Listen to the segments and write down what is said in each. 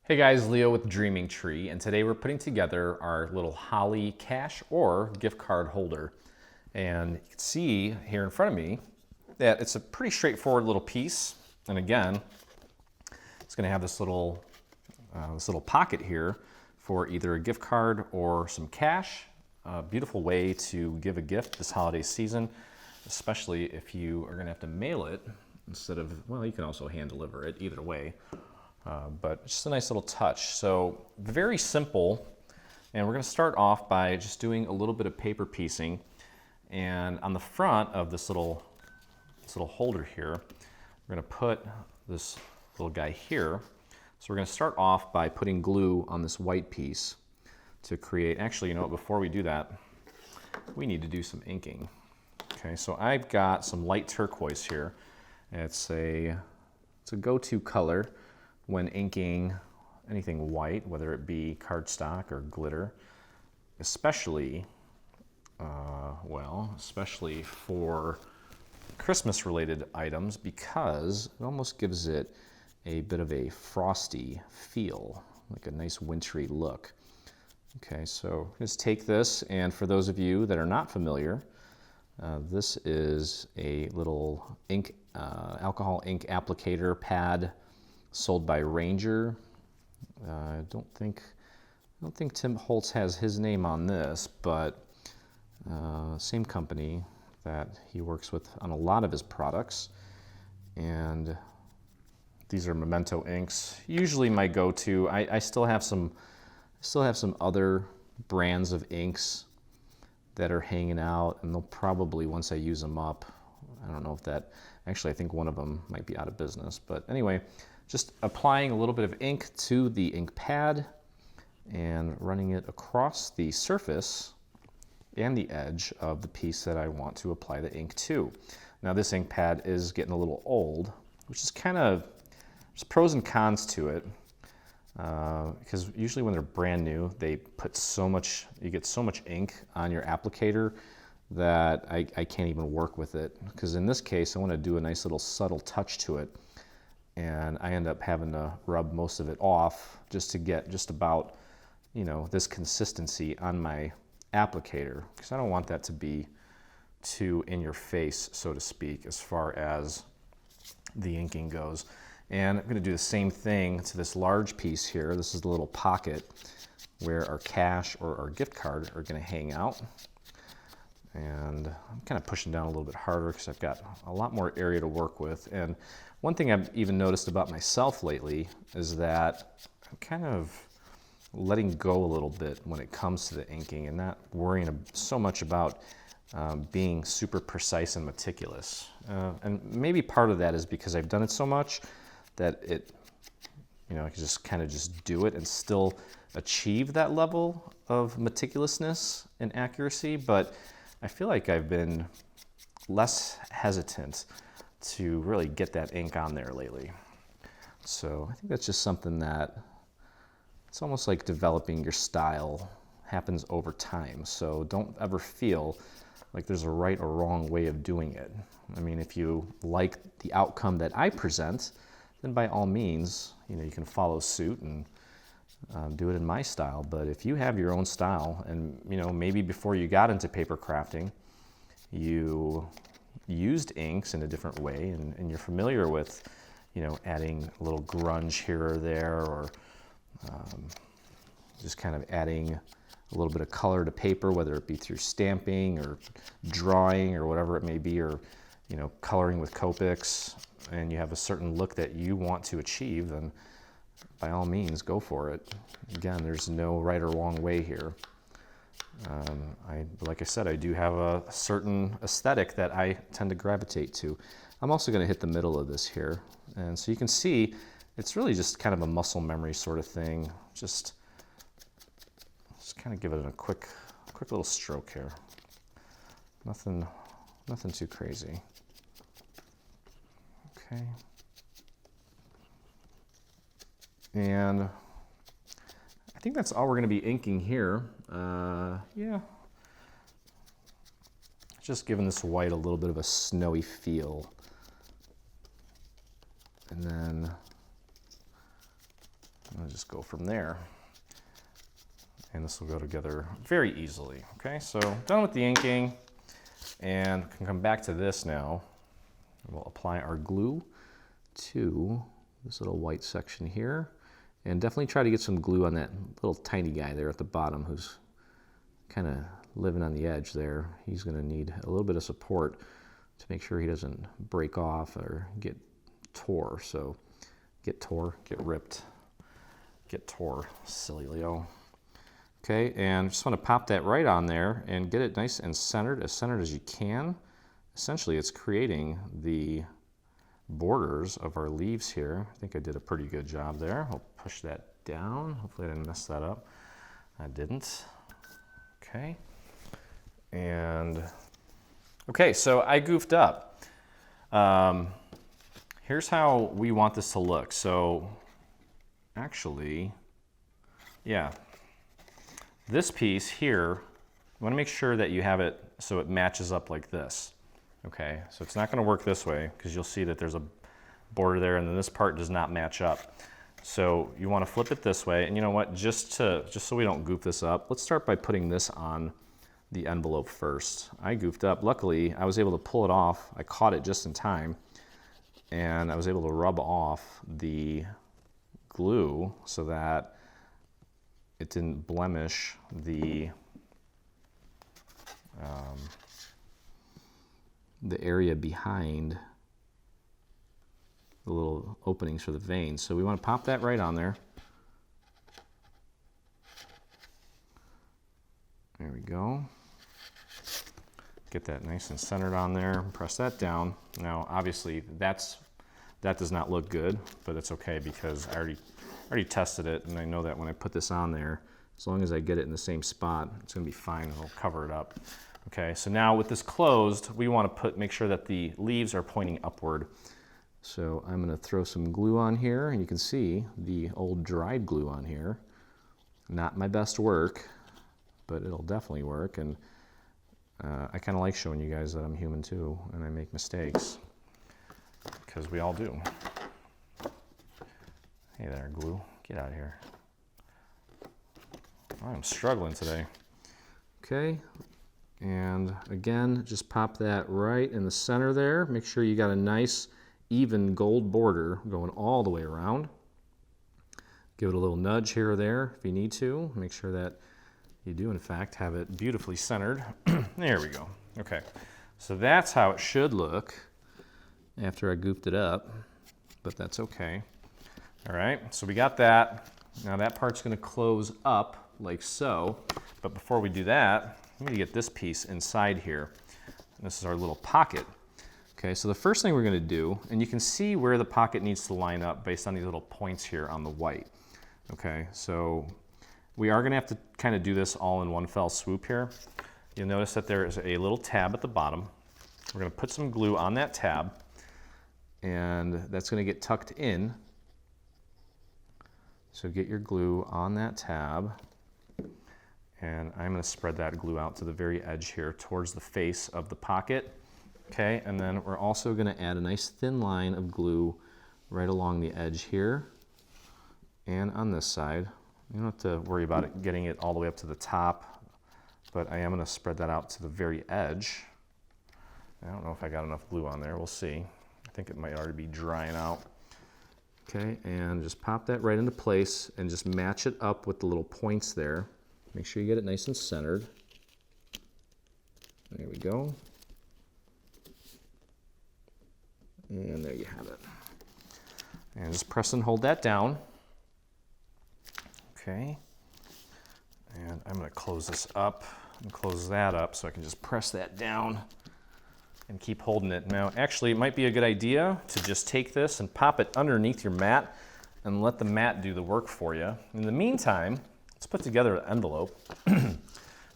Hey guys, Leo with Dreaming Tree, and today we're putting together our little Holly cash or gift card holder. And you can see here in front of me that it's a pretty straightforward little piece. And again, it's going to have this little pocket here for either a gift card or some cash. A beautiful way to give a gift this holiday season, especially if you are going to have to mail it instead of, well, you can also hand deliver it either way. But just a nice little touch. So very simple, and we're going to start off by just doing a little bit of paper piecing. And on the front of this little holder here, we're going to put this little guy here. So we're going to start off by putting glue on this white piece to create, actually, you know what, before we do that, we need to do some inking. Okay, so I've got some light turquoise here. It's a go-to color when inking anything white, whether it be cardstock or glitter, especially for Christmas-related items, because it almost gives it a bit of a frosty feel, like a nice wintry look. Okay, so just take this, and for those of you that are not familiar, this is a little ink, alcohol ink applicator pad sold by Ranger. I don't think Tim Holtz has his name on this, but same company that he works with on a lot of his products. And these are Memento inks. Usually my go-to. I still have some other brands of inks that are hanging out, and they'll probably, once I use them up, I don't know if that, actually I think one of them might be out of business, but anyway, just applying a little bit of ink to the ink pad and running it across the surface and the edge of the piece that I want to apply the ink to. Now this ink pad is getting a little old, which is kind of, there's pros and cons to it, because usually when they're brand new, they put so much, you get so much ink on your applicator that I can't even work with it. Because in this case, I want to do a nice little subtle touch to it, and I end up having to rub most of it off just to get just about, you know, this consistency on my applicator, because I don't want that to be too in your face, so to speak, as far as the inking goes. And I'm going to do the same thing to this large piece here. This is the little pocket where our cash or our gift card are going to hang out. And I'm kind of pushing down a little bit harder because I've got a lot more area to work with. And one thing I've even noticed about myself lately is that I'm kind of letting go a little bit when it comes to the inking and not worrying so much about being super precise and meticulous. And maybe part of that is because I've done it so much that it, you know, I can just kind of just do it and still achieve that level of meticulousness and accuracy. But I feel like I've been less hesitant to really get that ink on there lately. So I think that's just something that, it's almost like developing your style happens over time. So don't ever feel like there's a right or wrong way of doing it. I mean, if you like the outcome that I present, then by all means, you know, you can follow suit and do it in my style. But if you have your own style, and you know, maybe before you got into paper crafting, you used inks in a different way, and you're familiar with, you know, adding a little grunge here or there, or just kind of adding a little bit of color to paper, whether it be through stamping or drawing or whatever it may be, or, you know, coloring with Copics, and you have a certain look that you want to achieve, then by all means, go for it. Again, there's no right or wrong way here. Like I said, I do have a certain aesthetic that I tend to gravitate to. I'm also going to hit the middle of this here, and so you can see it's really just kind of a muscle memory sort of thing. Just kind of give it a quick little stroke here. Nothing too crazy. Okay. And I think that's all we're going to be inking here. Yeah. Just giving this white a little bit of a snowy feel. And then I'll just go from there. And this will go together very easily. Okay, so done with the inking, and we can come back to this now. We'll apply our glue to this little white section here, and definitely try to get some glue on that little tiny guy there at the bottom who's kind of living on the edge there. He's going to need a little bit of support to make sure he doesn't break off or get tore. So get ripped, get tore, silly Leo. Okay, and just want to pop that right on there and get it nice and centered as you can. Essentially, it's creating the borders of our leaves here. I think I did a pretty good job there. I'll push that down. Hopefully I didn't mess that up. I didn't. Okay. And, okay, so I goofed up. Here's how we want this to look. So, actually, yeah. This piece here, you want to make sure that you have it so it matches up like this. Okay, so it's not going to work this way because you'll see that there's a border there and then this part does not match up. So you want to flip it this way, and you know what, just so we don't goof this up, let's start by putting this on the envelope first. I goofed up. Luckily, I was able to pull it off. I caught it just in time, and I was able to rub off the glue so that it didn't blemish the area behind the little openings for the veins. So we want to pop that right on there. There we go. Get that nice and centered on there. Press that down. Now, obviously, that does not look good, but it's okay because I already tested it, and I know that when I put this on there, as long as I get it in the same spot, it's going to be fine, and it'll cover it up. Okay, so now with this closed, we want to make sure that the leaves are pointing upward. So I'm going to throw some glue on here, and you can see the old dried glue on here. Not my best work, but it'll definitely work, and I kind of like showing you guys that I'm human too, and I make mistakes, because we all do. Hey there, glue. Get out of here. I'm struggling today. Okay, and again, just pop that right in the center there. Make sure you got a nice, even gold border going all the way around. Give it a little nudge here or there if you need to. Make sure that you do, in fact, have it beautifully centered. There we go. Okay, so that's how it should look after I goofed it up, but that's okay. All right, so we got that. Now that part's going to close up like so, but before we do that, I'm going to get this piece inside here. This is our little pocket. Okay, so the first thing we're going to do, and you can see where the pocket needs to line up based on these little points here on the white. Okay, so we are going to have to kind of do this all in one fell swoop here. You'll notice that there is a little tab at the bottom. We're going to put some glue on that tab, and that's going to get tucked in. So get your glue on that tab, and I'm going to spread that glue out to the very edge here towards the face of the pocket. Okay, and then we're also going to add a nice thin line of glue right along the edge here and on this side. You don't have to worry about it getting it all the way up to the top, but I am going to spread that out to the very edge. I don't know if I got enough glue on there. We'll see. I think it might already be drying out. Okay, and just pop that right into place and just match it up with the little points there. Make sure you get it nice and centered. There we go. And there you have it. And just press and hold that down. Okay. And I'm going to close this up and close that up so I can just press that down and keep holding it. Now, actually, it might be a good idea to just take this and pop it underneath your mat and let the mat do the work for you. In the meantime, let's put together an envelope.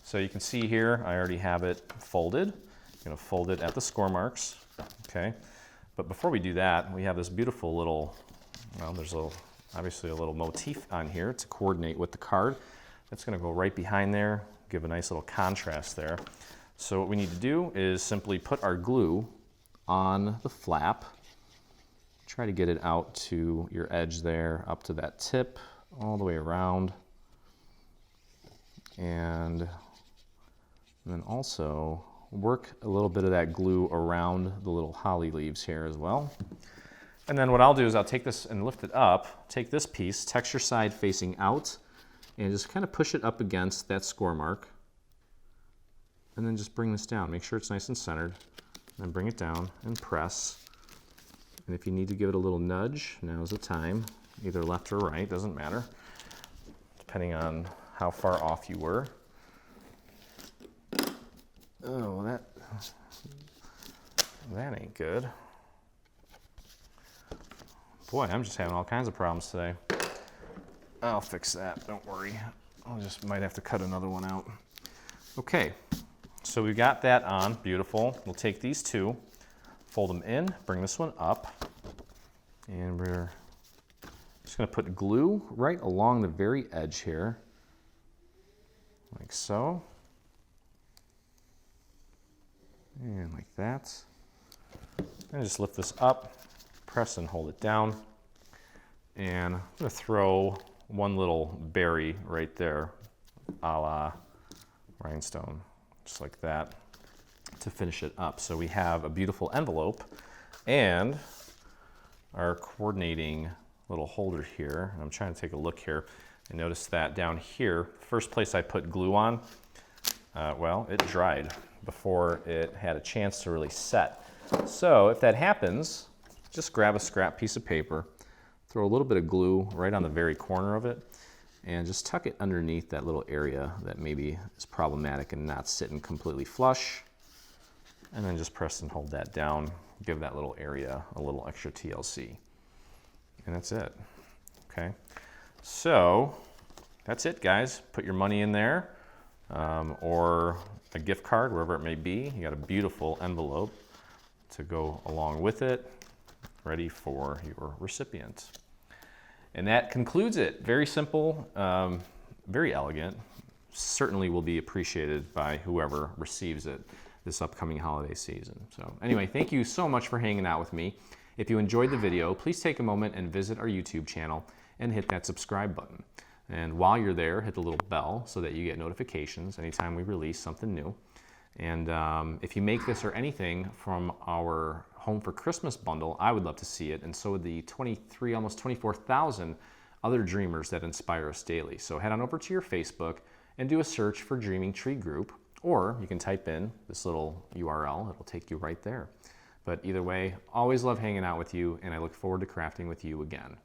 So you can see here, I already have it folded. I'm going to fold it at the score marks. Okay. But before we do that, we have this beautiful little, well, there's obviously a little motif on here to coordinate with the card. That's going to go right behind there, give a nice little contrast there. So what we need to do is simply put our glue on the flap. Try to get it out to your edge there, up to that tip. all the way around. And then also work a little bit of that glue around the little holly leaves here as well. And then what I'll do is I'll take this and lift it up, take this piece, texture side facing out, and just kind of push it up against that score mark. And then just bring this down. Make sure it's nice and centered. Then bring it down and press. And if you need to give it a little nudge, now's the time. Either left or right, doesn't matter, depending on how far off you were. Oh, that ain't good. Boy, I'm just having all kinds of problems today. I'll fix that, don't worry. I'll just might have to cut another one out. Okay, so we got that on, beautiful. We'll take these two, fold them in, bring this one up, and we're just gonna put glue right along the very edge here, like so. And like that. And just lift this up, press and hold it down. And I'm gonna throw one little berry right there, a la rhinestone, just like that, to finish it up. So we have a beautiful envelope and our coordinating little holder here. And I'm trying to take a look here and notice that down here, first place I put glue on, well, it dried before it had a chance to really set. So if that happens, just grab a scrap piece of paper, throw a little bit of glue right on the very corner of it, and just tuck it underneath that little area that maybe is problematic and not sitting completely flush. And then just press and hold that down, give that little area a little extra TLC. And that's it, okay? So that's it, guys. Put your money in there, or a gift card, wherever it may be. You got a beautiful envelope to go along with it, ready for your recipient. And that concludes it. Very simple, very elegant. Certainly will be appreciated by whoever receives it this upcoming holiday season. So anyway, thank you so much for hanging out with me. If you enjoyed the video, please take a moment and visit our YouTube channel and hit that subscribe button. And while you're there, hit the little bell so that you get notifications anytime we release something new. And if you make this or anything from our Home for Christmas bundle, I would love to see it. And so would the 23, almost 24,000 other dreamers that inspire us daily. So head on over to your Facebook and do a search for Dreaming Tree Group, or you can type in this little URL. It'll take you right there. But either way, always love hanging out with you, and I look forward to crafting with you again.